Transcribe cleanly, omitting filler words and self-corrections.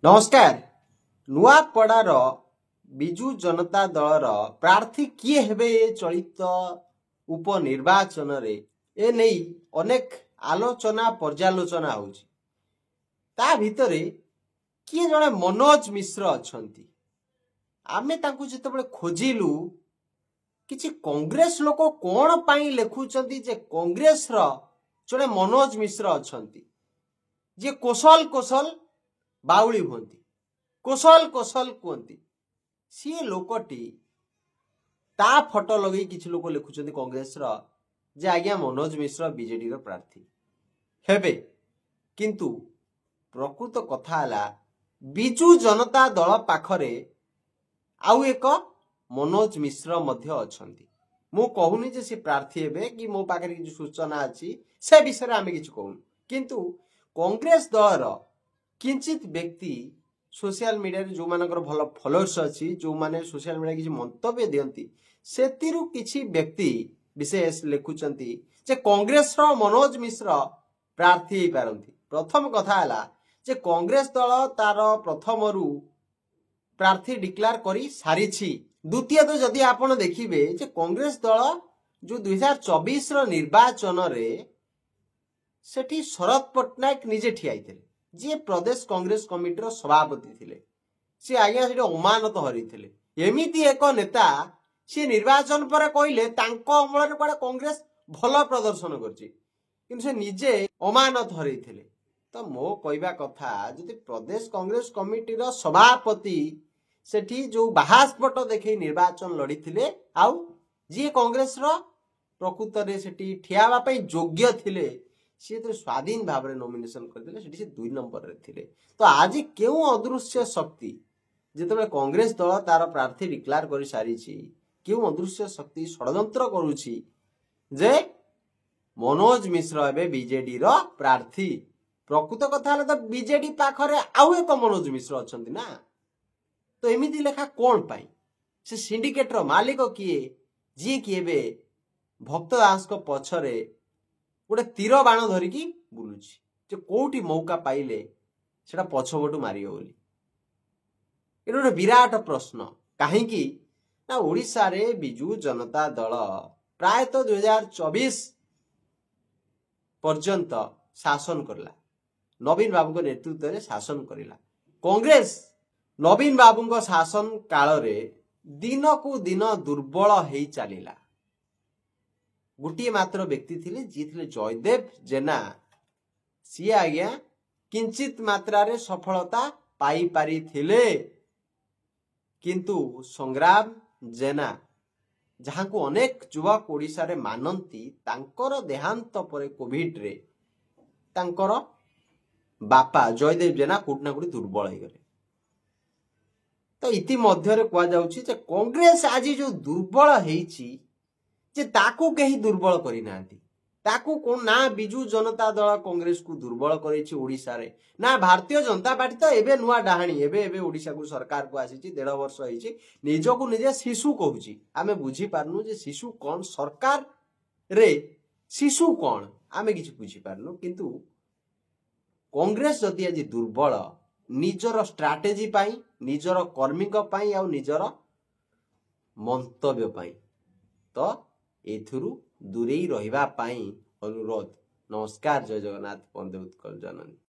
नमस्कार। नुआपड़ार बिजु जनता दलर प्रार्थी किए हेबे चलित उपनिर्वाचन रे ए नहीं अनेक आलोचना पर्यालोचना होउची। ता भितरे किए जणे मनोज मिश्र अछंती। आमे तांकु जेतेबेले खोजिलु किछि कांग्रेस लोक कोन पाई लेखुचंती जे कांग्रेस रो जणे मनोज मिश्र अछंती जे कोसल कोसल बाउली हुंती कोसल कोसल कहती सी लोकटी ता फोटो लगे किछि लोक लिखुचंती कांग्रेस रो जे आज्ञा मनोज मिश्र बीजेडी रो प्रार्थी हेबे किंतु प्रकृत कथा हला बिजु जनता दल पाखरे आउ एक मनोज मिश्र मध्य अछंती। मु कहूनी जे सी प्रार्थी हेबे कि मो पाखरे किछि सूचना अछि से विषय रे आमे किछि कहून किंतु कांग्रेस दल रो किंचित व्यक्ति सोशल मीडिया रे जो मानकर भल फॉलोअर्स अछि जो माने सोशल मीडिया किछि मंतव्य दियंती सेतिरु किछि व्यक्ति विशेष लेखुचंती जे कांग्रेस रो मनोज मिश्र प्रार्थी हे पारंती। प्रथम कथा हला जे कांग्रेस दल तार प्रथम रु प्रार्थी डिक्लेयर करी सारिछि। द्वितीय तो जदि आपण देखिबे जे कांग्रेस दल जो 2024 रो निर्वाचन रे सेठी शरद पटनायक निजे ठियाइथिले जे प्रदेश कांग्रेस कमिटी रो सभापति थिले से आज्ञा सेठी अमानत हरिथिले। एमिति एक नेता से निर्वाचन पर कहिले तांको अमल रे कोडा कांग्रेस भलो प्रदर्शन करछि किंतु से निजे अमानत हरिथिले। तो मो कहबा कथा जदि प्रदेश कांग्रेस कमिटी रो सभापति सेठी जो बाहास्पट देखै निर्वाचन लड़ीथिले आउ जे कांग्रेस रो प्रकृत रे सेठी ठियावा पई योग्य थिले सी तो स्वाधीन भाव में नॉमिनेशन करदेले सेठी से 2 नंबर रे थिले। तो आज केउ अदृश्य शक्ति जेतबे कांग्रेस दल तार प्रार्थी डिक्लेयर करि सारिछि केउ अदृश्य शक्ति षडयंत्र करूछि जे मनोज मिश्र हेबे बीजेडी रो प्रार्थी। प्रकृत कथा हले तो बीजेडी पाखरे आउ एक मनोज मिश्र अछंती ना। तो एमिति लेखा कोन पाई से सिंडिकेट रो मालिक किए जी किएबे भक्त दास को पछरे गोटे तीर बाण धरिकी बुलुची जे कोठी मौका पाइले सेटा पछबटू मारियो बोली। एटा गोटे विराट प्रश्न काहेकि ना ओडिसा रे बिजु जनता दल प्राय तो 2024 पर्यंत शासन करला। नवीन बाबू को नेतृत्व रे शासन करिला। कांग्रेस नवीन बाबू को शासन काल रे दिन को दिन दुर्बल हेई चलीला। गोटे मात्र व्यक्ति थिले जी थिले जयदेव जेना सी आज्ञा किंचित मात्रा रे सफलता पाई पारी थिले किंतु संग्राम जेना जहां को अनेक युवक ओडिसा रे मानंती तांकर देहांत परे कोविड रे तांकर बापा जयदेव जेना कोटना कोटी दुर्बल हे गले। तो इति मध्य रे कोआ जाउची जे कांग्रेस आज जो दुर्बल हेइची जे ताकू कहीं दुर्बल करी नांती ताकू कोन ना बिजु जनता दल कांग्रेस को दुर्बल करेछि ओडिसा रे ना भारतीय जनता पार्टी तो एबे नुआ डाहाणी एबे ओडिसा को सरकार को आसीछि 1.5 वर्ष होइछि निजो को निजे शिशु कहूछि। आमे बुझी पारनु जे शिशु कोन सरकार रे शिशु कोन आमे किछि बुझी पारनु किंतु कांग्रेस जदि आज दुर्बल निजर स्ट्रैटेजी पाई निजर कर्मी को पाई आ निजर मंतव्य पाई तो एथुरु दूरेई रहिबा पाई अनुरोध। नमस्कार। जय जगन्नाथ। वंदे उत्कल जननी।